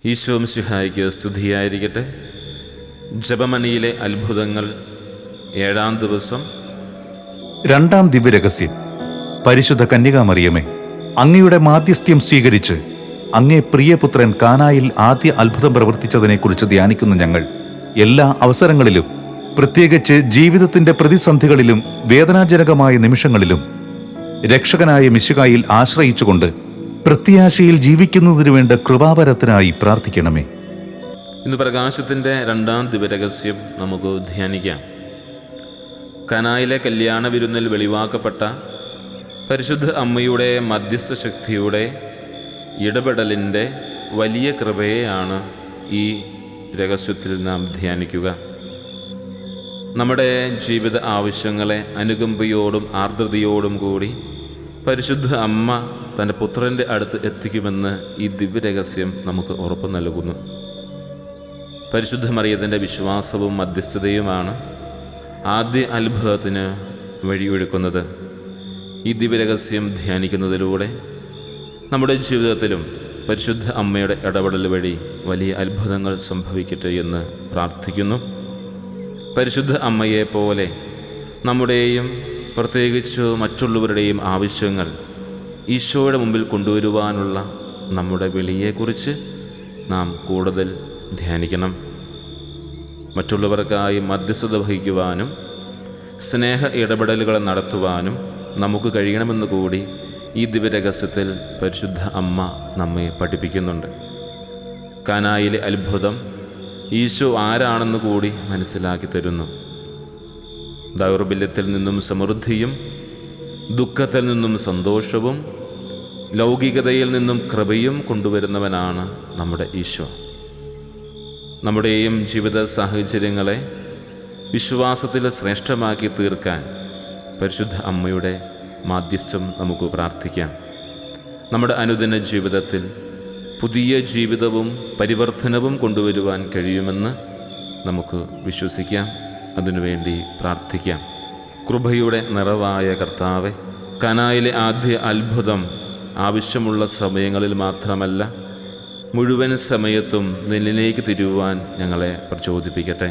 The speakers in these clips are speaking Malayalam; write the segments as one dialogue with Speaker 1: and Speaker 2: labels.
Speaker 1: ഈശോ മിശിഹായ്ക്ക് സ്തുതിയായിരിക്കട്ടെ. ജപമണിയിലെ അത്ഭുതങ്ങൾ 7-ാം ദിവസം.
Speaker 2: 2-ാം ദിവ്യരഹസ്യം. പരിശുദ്ധ കന്യകാമറിയമേ, അങ്ങയുടെ മാധ്യസ്ഥ്യം സ്വീകരിച്ച് അങ്ങേ പ്രിയപുത്രൻ കാനായിൽ ആദ്യ അത്ഭുതം പ്രവർത്തിച്ചതിനെക്കുറിച്ച് ധ്യാനിക്കുന്ന ഞങ്ങൾ എല്ലാ അവസരങ്ങളിലും, പ്രത്യേകിച്ച് ജീവിതത്തിന്റെ പ്രതിസന്ധികളിലും വേദനാജനകമായ നിമിഷങ്ങളിലും രക്ഷകനായ മിശിഹായിൽ ആശ്രയിച്ചുകൊണ്ട് പ്രത്യാശയിൽ ജീവിക്കുന്നതിനു വേണ്ട കൃപാവരത്തിനായി പ്രാർത്ഥിക്കണമേ.
Speaker 1: ഇന്ന് പ്രകാശത്തിൻ്റെ 2-ാം ദിവ്യരഹസ്യം നമുക്ക് ധ്യാനിക്കാം. കനായിലെ കല്യാണ വിരുന്നിൽ വെളിവാക്കപ്പെട്ട പരിശുദ്ധ അമ്മയുടെ മധ്യസ്ഥ ശക്തിയുടെ ഇടപെടലിൻ്റെ വലിയ കൃപയെയാണ് ഈ രഹസ്യത്തിൽ നാം ധ്യാനിക്കുക. നമ്മുടെ ജീവിത ആവശ്യങ്ങളെ അനുകമ്പയോടും ആർദ്രതയോടും കൂടി പരിശുദ്ധ അമ്മ തൻ്റെ പുത്രൻ്റെ അടുത്ത് എത്തിക്കുമെന്ന് ഈ ദിവ്യരഹസ്യം നമുക്ക് ഉറപ്പ് നൽകുന്നു. പരിശുദ്ധ മറിയത്തിൻ്റെ വിശ്വാസവും മധ്യസ്ഥതയുമാണ് ആദ്യ അത്ഭുതത്തിന് വഴിയൊരുക്കുന്നത്. ഈ ദിവ്യരഹസ്യം ധ്യാനിക്കുന്നതിലൂടെ നമ്മുടെ ജീവിതത്തിലും പരിശുദ്ധ അമ്മയുടെ ഇടപെടൽ വഴി വലിയ അത്ഭുതങ്ങൾ സംഭവിക്കട്ടെ എന്ന് പ്രാർത്ഥിക്കുന്നു. പരിശുദ്ധ അമ്മയെപ്പോലെ നമ്മുടെയും പ്രത്യേകിച്ച് മറ്റുള്ളവരുടെയും ആവശ്യങ്ങൾ ഈശോയുടെ മുമ്പിൽ കൊണ്ടുവരുവാനുള്ള നമ്മുടെ വിളിയെക്കുറിച്ച് നാം കൂടുതൽ ധ്യാനിക്കണം. മറ്റുള്ളവർക്കായി മധ്യസ്ഥത വഹിക്കുവാനും സ്നേഹ ഇടപെടലുകൾ നടത്തുവാനും നമുക്ക് കഴിയണമെന്ന് കൂടി ഈ ദിവ്യരഹസ്യത്തിൽ പരിശുദ്ധ അമ്മ നമ്മെ പഠിപ്പിക്കുന്നുണ്ട്. കാനായിലെ അത്ഭുതം ഈശോ ആരാണെന്ന് കൂടി മനസ്സിലാക്കി തരുന്നു. ദൗർബല്യത്തിൽ നിന്നും സമൃദ്ധിയും ദുഃഖത്തിൽ നിന്നും സന്തോഷവും ലൗകികതയിൽ നിന്നും കൃപയും കൊണ്ടുവരുന്നവനാണ് നമ്മുടെ ഈശോ. നമ്മുടെയും ജീവിത സാഹചര്യങ്ങളെ വിശ്വാസത്തിൽ ശ്രേഷ്ഠമാക്കി തീർക്കാൻ പരിശുദ്ധ അമ്മയുടെ മാധ്യസ്ഥം നമുക്ക് പ്രാർത്ഥിക്കാം. നമ്മുടെ അനുദിന ജീവിതത്തിൽ പുതിയ ജീവിതവും പരിവർത്തനവും കൊണ്ടുവരുവാൻ കഴിയുമെന്ന് നമുക്ക് വിശ്വസിക്കാം. അതിനുവേണ്ടി പ്രാർത്ഥിക്കാം. കൃപയുടെ നിറവായ കർത്താവെ, കനായിലെ ആദ്യ അത്ഭുതം ആവശ്യമുള്ള സമയങ്ങളിൽ മാത്രമല്ല, മുഴുവൻ സമയത്തും നിന്നിലേക്ക് തിരുവാൻ ഞങ്ങളെ പ്രചോദിപ്പിക്കട്ടെ.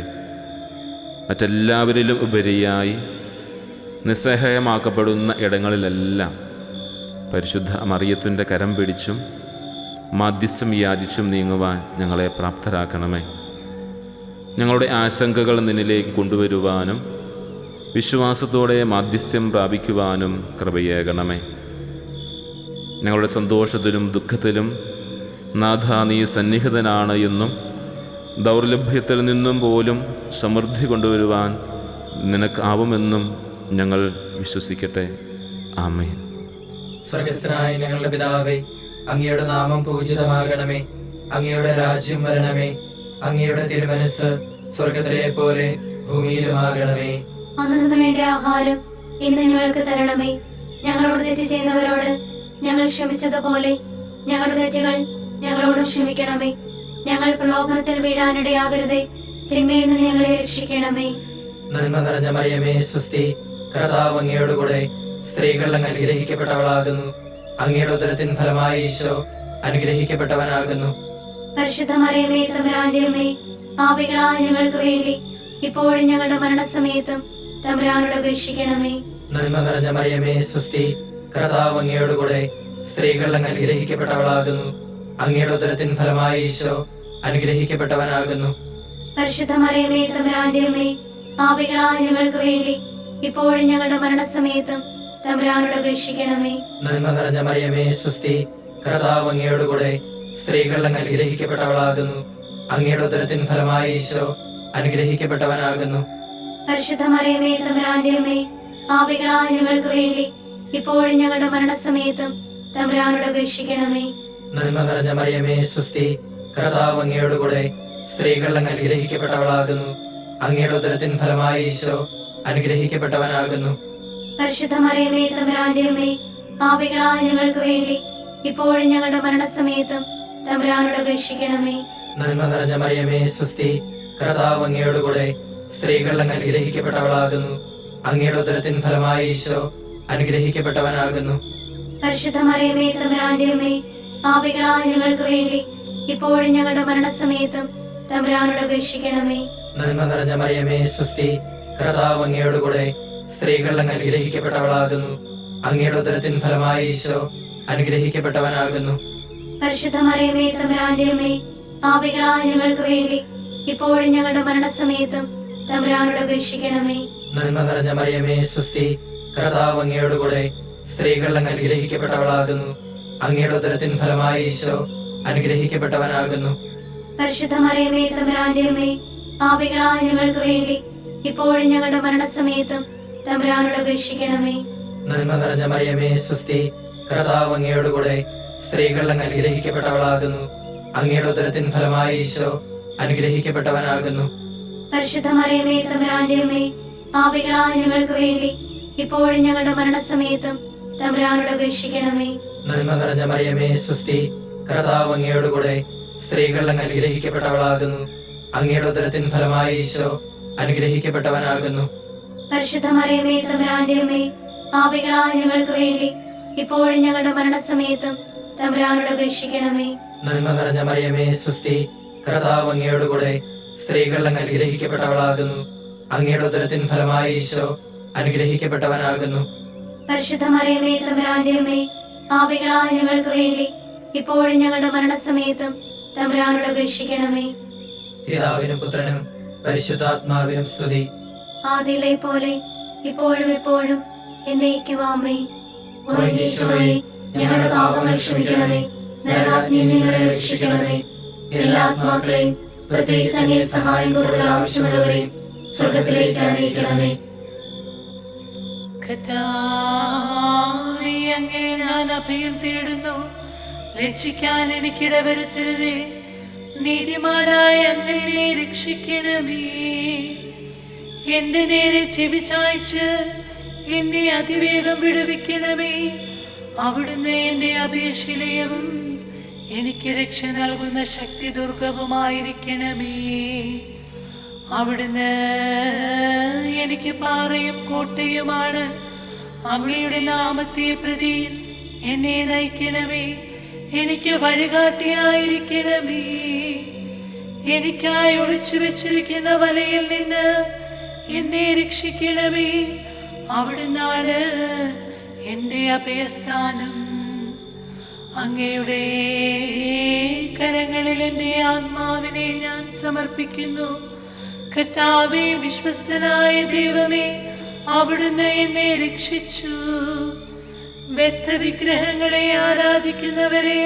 Speaker 1: മറ്റെല്ലാവരിലും ഉപരിയായി നിസ്സഹായമാക്കപ്പെടുന്ന ഇടങ്ങളിലെല്ലാം പരിശുദ്ധ മറിയത്തിൻ്റെ കരം പിടിച്ചും മാധ്യസ്ഥം യാചിച്ചും നീങ്ങുവാൻ ഞങ്ങളെ പ്രാപ്തരാക്കണമേ. ഞങ്ങളുടെ ആശങ്കകൾ നിന്നിലേക്ക് കൊണ്ടുവരുവാനും വിശ്വാസത്തോടെ മാധ്യസ്ഥ്യം പ്രാപിക്കുവാനും കൃപയേകണമേ. ഞങ്ങളുടെ സന്തോഷത്തിലും ദുഃഖത്തിലും നാഥ നീ സന്നിഹിതനാണ് എന്നും ദൗർലഭ്യത്തിൽ നിന്നും പോലും സമൃദ്ധി കൊണ്ടുവരുവാൻ നിനക്കാവുമെന്നും ഞങ്ങൾ വിശ്വസിക്കട്ടെ. ആമേൻ.
Speaker 3: സ്വർഗസ്ഥനായ ഞങ്ങളുടെ പിതാവേ, അങ്ങയുടെ നാമം പൂജിതമാകണമേ. അങ്ങയുടെ രാജ്യം വരണമേ. അങ്ങയുടെ തിരുമനസ്സ് സ്വർഗത്തിലെ പോലെ ഭൂമിയിലുമാകണമേ.
Speaker 4: അന്നു വേണ്ട ആഹാരം ഇന്ന് ഞങ്ങൾക്ക് തരണമേ. ഞങ്ങളോട് തെറ്റ് ചെയ്യുന്നവരോട് ഞങ്ങൾ ക്ഷമിച്ചതുപോലെ ഞങ്ങളുടെ തെറ്റുകൾ ഞങ്ങളോട് ക്ഷമിക്കണമേ. ഞങ്ങൾ പ്രലോഭനത്തിൽ വീഴാനിടയാകരുതേ, തിന്മയിൽ നിന്ന് ഞങ്ങളെ രക്ഷിക്കണമേ.
Speaker 3: നന്മ നിറഞ്ഞ മറിയമേ, സ്വസ്തി. കർത്താവ് അങ്ങയോട് കൂടെ സ്ത്രീകൾ അങ്ങ് അനുഗ്രഹിക്കപ്പെട്ടവളാകുന്നു. അങ്ങയുടെ ഉദരത്തിൻ ഫലമായി ഈശോ അനുഗ്രഹിക്കപ്പെട്ടവനാകുന്നു.
Speaker 4: പരിശുദ്ധ മറിയമേ, തമ്പുരാന്റെ അമ്മേ, പാപികളായ ഞങ്ങൾക്ക് വേണ്ടി ഇപ്പോഴും ഞങ്ങളുടെ മരണസമയത്തും തമ്പുരാനോട് അപേക്ഷിക്കണമേ.
Speaker 3: നന്മ നിറഞ്ഞ മറിയമേ, സ്വസ്തി. കർത്താവ് അങ്ങയോട് കൂടെ സ്ത്രീകൾ അങ്ങ് അനുഗ്രഹിക്കപ്പെട്ടവളാകുന്നു. അങ്ങയുടെ ഉദരത്തിൻ ഫലമായി ഈശോ അനുഗ്രഹിക്കപ്പെട്ടവനാകുന്നു.
Speaker 4: പരിശുദ്ധ മറിയമേ, തമ്പുരാന്റെ അമ്മേ, പാപികളായ ഞങ്ങൾക്ക് വേണ്ടി ഇപ്പോഴും ഞങ്ങളുടെ മരണസമയത്തും തമ്പുരാനോട് അപേക്ഷിക്കണമേ.
Speaker 3: നന്മ നിറഞ്ഞ മറിയമേ, സ്വസ്തി. കർത്താവ് അങ്ങയോട് കൂടെ സ്ത്രീകൾ അങ്ങ് അനുഗ്രഹിക്കപ്പെട്ടവളാകുന്നു. അങ്ങയുടെ ഉദരത്തിൻ ഫലമായി ഈശോ അനുഗ്രഹിക്കപ്പെട്ടവനാകുന്നു.
Speaker 4: പരിശുദ്ധ മറിയമേ, തമ്പുരാന്റെ അമ്മേ, പാപികളായ ഞങ്ങൾക്ക് വേണ്ടി ഇപ്പോഴും ഞങ്ങളുടെ മരണസമയത്തും തമ്പുരാനോട് അപേക്ഷിക്കണമേ.
Speaker 3: നന്മ നിറഞ്ഞ മറിയമേ, സ്വസ്തി. കർത്താവ് അങ്ങയോട് കൂടെ സ്ത്രീകൾ അങ്ങ് അനുഗ്രഹിക്കപ്പെട്ടവളാകുന്നു. അങ്ങയുടെ ഉദരത്തിൻ ഫലമായി ഈശോ അനുഗ്രഹിക്കപ്പെട്ടവനാകുന്നു.
Speaker 4: പരിശുദ്ധ മറിയമേ, തമ്പുരാന്റെ അമ്മേ, പാപികളായ ഞങ്ങൾക്ക് വേണ്ടി ഇപ്പോഴും ഞങ്ങളുടെ മരണസമയത്തും തമ്പുരാനോട് അപേക്ഷിക്കണമേ.
Speaker 3: നന്മ നിറഞ്ഞ മറിയമേ, സ്വസ്തി. കർത്താവ് അങ്ങയോട് കൂടെ സ്ത്രീകൾ അങ്ങ് അനുഗ്രഹിക്കപ്പെട്ടവളാകുന്നു. അങ്ങയുടെ ഉദരത്തിൻ ഫലമായി ഈശോ അനുഗ്രഹിക്കപ്പെട്ടവനാകുന്നു.
Speaker 4: പരിശുദ്ധ മറിയമേ, തമ്പുരാന്റെ അമ്മേ, പാപികളായ ഞങ്ങൾക്ക് വേണ്ടി ഇപ്പോഴും ഞങ്ങളുടെ മരണസമയത്തും തമ്പുരാനോട് അപേക്ഷിക്കണമേ.
Speaker 3: നന്മ നിറഞ്ഞ മറിയമേ സ്വസ്തി, കർത്താവ് അങ്ങയോടുകൂടെ സ്ത്രീകൾ അങ്ങ് അനുഗ്രഹിക്കപ്പെട്ടവളാകുന്നു. അങ്ങയുടെ ഉദരത്തിൻ ഫലമായി ഈശോ അനുഗ്രഹിക്കപ്പെട്ടവനാകുന്നു.
Speaker 4: പരിശുദ്ധ മറിയമേ തമ്പുരാന്റെ അമ്മേ, പാപികളായ ഞങ്ങൾക്ക് വേണ്ടി ഇപ്പോഴും ഞങ്ങളുടെ മരണസമയത്തും തമ്പുരാനോട് അപേക്ഷിക്കണമേ.
Speaker 3: നന്മ നിറഞ്ഞ മറിയമേ സ്വസ്തി, കർത്താവ് അങ്ങയോടുകൂടെ സ്ത്രീകൾ അങ്ങ് അനുഗ്രഹിക്കപ്പെട്ടവളാകുന്നു. അങ്ങയുടെ ഉദരത്തിൻ ഫലമായി ഈശോ അനുഗ്രഹിക്കപ്പെട്ടവനാകുന്നു.
Speaker 4: പരിശുദ്ധ മറിയമേ തമ്പുരാന്റെ അമ്മേ, പാപികളായ ഞങ്ങൾക്ക് വേണ്ടി ഇപ്പോഴും ഞങ്ങളുടെ മരണസമയത്തും തമ്പുരാനോട് അപേക്ഷിക്കണമേ.
Speaker 3: നന്മ നിറഞ്ഞ മറിയമേ സ്വസ്തി, കർത്താവ് അങ്ങയോടുകൂടെ സ്ത്രീകൾ അങ്ങ് അനുഗ്രഹിക്കപ്പെട്ടവളാകുന്നു. അങ്ങയുടെ ഉദരത്തിൻ ഫലമായി ഈശോ അനുഗ്രഹിക്കപ്പെട്ടവനാകുന്നു.
Speaker 4: പരിശുദ്ധ മറിയമേ തമ്പുരാന്റെ അമ്മേ, പാപികളായ ഞങ്ങൾക്ക് വേണ്ടി ഇപ്പോഴും ഞങ്ങളുടെ മരണസമയത്തും തമ്പുരാനോട് അപേക്ഷിക്കണമേ.
Speaker 3: നന്മ നിറഞ്ഞ മറിയമേ സ്വസ്തി, കർത്താവ് അങ്ങയോടുകൂടെ സ്ത്രീകൾ അങ്ങ് അനുഗ്രഹിക്കപ്പെട്ടവളാകുന്നു. അങ്ങയുടെ ഉദരത്തിൻ ഫലമായി ഈശോ അനുഗ്രഹിക്കപ്പെട്ടവനാകുന്നു.
Speaker 4: പരിശുദ്ധ മറിയമേ തമ്പുരാന്റെ അമ്മേ, പാപികളായ ഞങ്ങൾക്ക് വേണ്ടി ഇപ്പോഴും ഞങ്ങളുടെ മരണസമയത്തും തമ്പുരാനോട് അപേക്ഷിക്കണമേ.
Speaker 3: നന്മ നിറഞ്ഞ മറിയമേ സ്വസ്തി, കർത്താവ് അങ്ങയോടുകൂടെ സ്ത്രീകൾ അങ്ങ് അനുഗ്രഹിക്കപ്പെട്ടവളാകുന്നു. അങ്ങയുടെ ഉദരത്തിൻ ഫലമായി ഈശോ അനുഗ്രഹിക്കപ്പെട്ടവനാകുന്നു.
Speaker 4: പരിശുദ്ധ മറിയമേ തമ്പുരാന്റെ അമ്മേ, പാപികളായ ഞങ്ങൾക്ക് വേണ്ടി ഇപ്പോഴും ഞങ്ങളുടെ മരണസമയത്തും തമ്പുരാനോട് അപേക്ഷിക്കണമേ.
Speaker 3: പിതാവിനും പുത്രനും പരിശുദ്ധാത്മാവിനും സ്തുതി.
Speaker 4: ആദിയിലെ പോലെ ഇപ്പോഴും എപ്പോഴും എന്നേക്കും ആമേൻ. ഓ ഈശോയെ, ഞങ്ങളുടെ പാപങ്ങൾ ക്ഷമിക്കണമേ, നരകാഗ്നിയിൽ നിന്ന് ഞങ്ങളെ രക്ഷിക്കണമേ. എല്ലാ ആത്മാക്കളെയും പ്രത്യേകിച്ച് അങ്ങേ സഹായം കൂടുതൽ ആവശ്യമുള്ളവരെയും സ്വർഗത്തിലേക്ക് അറിയിക്കണമേ.
Speaker 5: കർത്താവേ, അങ്ങേ ഞാൻ അഭയം തേടുന്നു. രക്ഷിക്കാൻ എനിക്കിടവരുത്തരുതേ. നീതിമാനായ അങ്ങനെ രക്ഷിക്കണമേ. എന്റെ നേരെ ചെവി ചായ്ച്ച് എന്നെ അതിവേഗം വിടുവിക്കണമേ. അവിടുന്ന് എന്റെ അപേക്ഷയിലയവും എനിക്ക് രക്ഷ നൽകുന്ന ശക്തി ദുർഗവുമായിരിക്കണമേ. അവിടുന്ന് എനിക്ക് പാറയും കോട്ടയുമാണ്. അങ്ങയുടെ നാമത്തെ പ്രതി എന്നെ നയിക്കണമേ. എനിക്ക് വഴികാട്ടിയായിരിക്കണമേ. എനിക്കായി ഒളിച്ചു വെച്ചിരിക്കുന്ന വലയിൽ നിന്ന് എന്നെ രക്ഷിക്കണമേ. അവിടുന്നാണ് എൻ്റെ അഭയസ്ഥാനം. അങ്ങയുടെ കരങ്ങളിൽ എൻ്റെ ആത്മാവിനെ ഞാൻ സമർപ്പിക്കുന്നു. കർത്താവേ, വിശ്വസ്തനായ ദൈവമേ, അവിടുന്ന് എന്നെ രക്ഷിച്ചു. വ്യർത്ഥ വിഗ്രഹങ്ങളെ ആരാധിക്കുന്നവരെ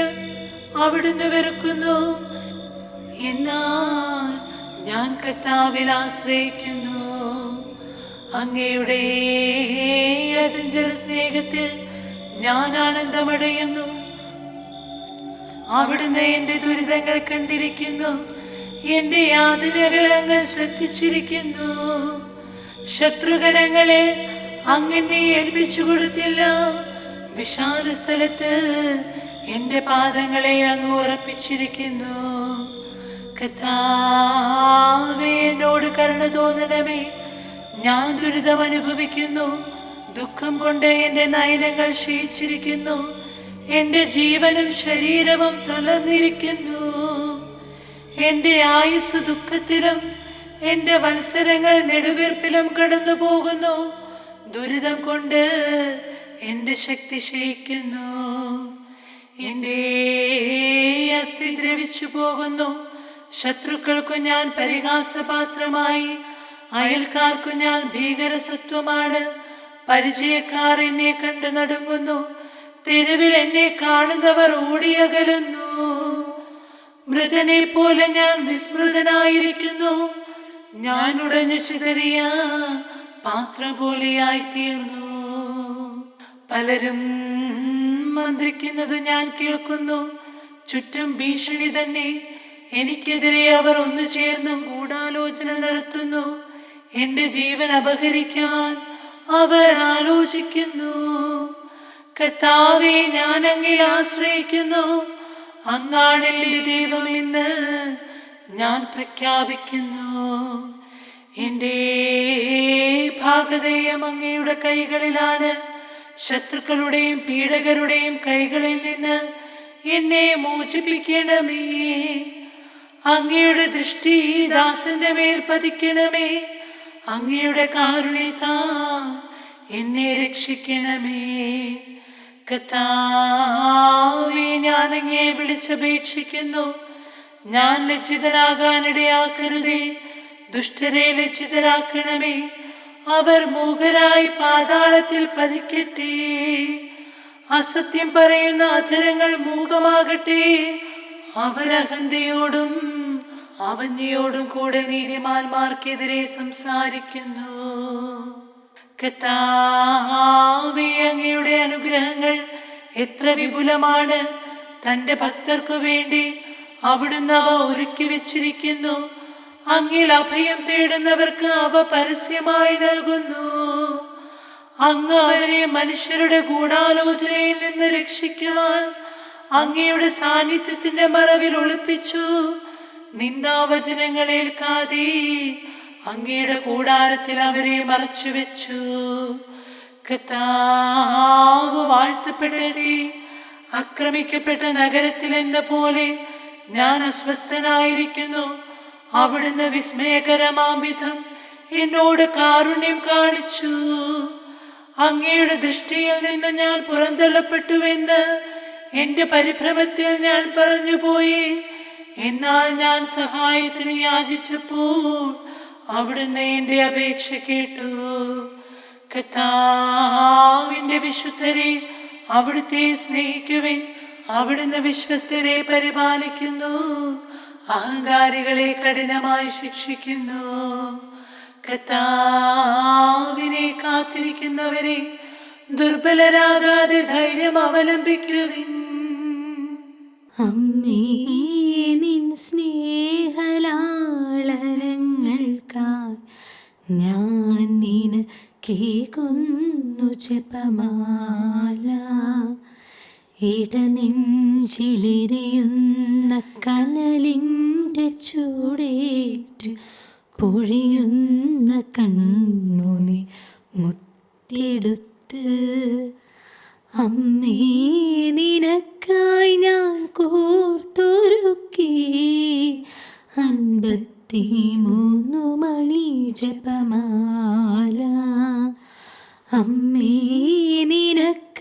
Speaker 5: അവിടുന്ന് വെറുക്കുന്നു. എന്നാൽ ഞാൻ കർത്താവിൽ ആശ്രയിക്കുന്നു. അങ്ങയുടെ അചഞ്ചല സ്നേഹത്തിൽ ഞാൻ ആനന്ദമടയുന്നു. അവിടുന്ന് എൻ്റെ ദുരിതങ്ങൾ കണ്ടിരിക്കുന്നു. എൻ്റെ യാതനകൾ അങ്ങ് ശ്രദ്ധിച്ചിരിക്കുന്നു. ശത്രുകരങ്ങളെ അങ്ങനെ ഏൽപ്പിച്ചു കൊടുത്തില്ല. വിശാല സ്ഥലത്ത് എൻ്റെ പാദങ്ങളെ അങ്ങ് ഉറപ്പിച്ചിരിക്കുന്നു. കർത്താവേ, എന്നോട് കരുണ തോന്നണമേ. ഞാൻ ദുരിതം അനുഭവിക്കുന്നു. ദുഃഖം കൊണ്ട് എൻ്റെ നയനങ്ങൾ ക്ഷയിച്ചിരിക്കുന്നു. എൻ്റെ ജീവനും ശരീരവും തളർന്നിരിക്കുന്നു. എൻ്റെ ആയുസ് ദുഃഖത്തിലും എൻ്റെ വത്സരങ്ങൾ നെടുവീർപ്പിലും കടന്നു പോകുന്നു. ദുരിതം കൊണ്ട് എൻ്റെ ശക്തി ക്ഷയിക്കുന്നു. എൻ്റെ അസ്ഥി ദ്രവിച്ചു പോകുന്നു. ശത്രുക്കൾക്കു ഞാൻ പരിഹാസപാത്രമായി, അയൽക്കാർക്കു ഞാൻ ഭീകരസത്വമാണ്. പരിചയക്കാർ എന്നെ കണ്ടു നടുങ്ങുന്നു. തെരുവിൽ എന്നെ കാണുന്നവർ ഓടിയകലുന്നു. മൃതനെ പോലെ ഞാൻ വിസ്മൃതനായിരിക്കുന്നു. ഞാൻ ഉടഞ്ഞു ചിതറിയ പാത്രം പോലെയായി തീർന്നു. പലരും മന്ത്രിക്കുന്നത് ഞാൻ കേൾക്കുന്നു. ചുറ്റും ഭീഷണി തന്നെ. എനിക്കെതിരെ അവർ ഒന്നു ചേർന്നും ഗൂഢാലോചന നടത്തുന്നു. എൻ്റെ ജീവൻ അപഹരിക്കാൻ അവർ ആലോചിക്കുന്നു. കർത്താവേ, ഞാൻ അങ്ങേ ആശ്രയിക്കുന്നു. അങ്ങാണ് എൻ്റെ ദൈവമെന്ന് ഞാൻ പ്രഖ്യാപിക്കുന്നു. എൻ്റെ ഭാഗധേയം അങ്ങയുടെ കൈകളിലാണ്. ശത്രുക്കളുടെയും പീഡകരുടെയും കൈകളിൽ നിന്ന് എന്നെ മോചിപ്പിക്കണമേ. അങ്ങയുടെ ദൃഷ്ടി ദാസന്റെ മേൽ പതിക്കണമേ. അങ്ങയുടെ കാരുണ്യത്താൽ എന്നെ രക്ഷിക്കണമേ. കർത്താവേ, ഞാൻ അങ്ങയെ വിളിച്ചപേക്ഷിക്കുന്നു. ഞാൻ ലജ്ജിതനാകാനിടയാക്കരുതേ. ദുഷ്ടരെ ലജ്ജിതരാക്കണമേ. അവർ മൂകരായി പാതാളത്തിൽ പതിക്കട്ടെ. അസത്യം പറയുന്ന അധരങ്ങൾ മൂകമാകട്ടെ. അവർ അഹന്തയോടും അവന്യയോടും കൂടെ നീതിമാന്മാർക്കെതിരെ സംസാരിക്കുന്നു. കർത്താവേ, അങ്ങയുടെ അനുഗ്രഹങ്ങൾ എത്ര വിപുലമാണ്. തൻ്റെ ഭക്തർക്കു വേണ്ടി അവിടുന്ന് അവ ഒരുക്കി വെച്ചിരിക്കുന്നു. അങ്ങിൽ അഭയം തേടുന്നവർക്ക് അവ പരസ്യമായി നൽകുന്നു. അങ്ങ് അവരെ മനുഷ്യരുടെ ഗൂഢാലോചനയിൽ നിന്ന് രക്ഷിക്കുവാൻ അങ്ങയുടെ സാന്നിധ്യത്തിന്റെ മറവിൽ ഒളിപ്പിച്ചു. നിന്ദാവചനങ്ങൾ ഏൽക്കാതെ അങ്ങയുടെ കൂടാരത്തിൽ അവരെ മറച്ചുവെച്ചു. കർത്താവ് വാഴ്ത്തപ്പെടട്ടെ. ആക്രമിക്കപ്പെട്ട നഗരത്തിൽ എന്ന പോലെ ഞാൻ അസ്വസ്ഥനായിരിക്കുന്നു. അവിടുന്ന് വിസ്മയകരമാം വിധം എന്നോട് കാരുണ്യം കാണിച്ചു. അങ്ങയുടെ ദൃഷ്ടിയിൽ നിന്ന് ഞാൻ പുറന്തള്ളപ്പെട്ടുവെന്ന് എൻ്റെ പരിഭ്രമത്തിൽ ഞാൻ പറഞ്ഞുപോയി. എന്നാൽ ഞാൻ സഹായത്തിന് യാചിച്ചപ്പോൾ അവിടുന്ന് എൻ്റെ അപേക്ഷ കേട്ടു. കർത്താവിൻ്റെ വിശുദ്ധരെ, അവിടുത്തെ സ്നേഹിക്കുവിൻ. അവിടുന്ന് വിശ്വസ്തരെ പരിപാലിക്കുന്നു. അഹങ്കാരികളെ കഠിനമായി ശിക്ഷിക്കുന്നു. കർത്താവിനെ കാത്തിരിക്കുന്നവരെ, ദുർബലരാകാതെ ധൈര്യം അവലംബിക്കുവിൻ.
Speaker 6: അമ്മേ, നിൻ സ്നേഹലാളനങ്ങൾക്കായി ഞാൻ നിനക്കേകുന്നു ജപമാല. ഇടനെഞ്ചിലെരിയുന്ന കനലിൻ്റെ ചൂടേറ്റ് പൊഴിയുന്ന കണ്ണുനി മുത്തെടുത്ത് അമ്മേ, നിനക്കായി ഞാൻ കോർത്തൊരുക്കി 53 മണി ജപമാല. അമ്മേ, നിനക്ക്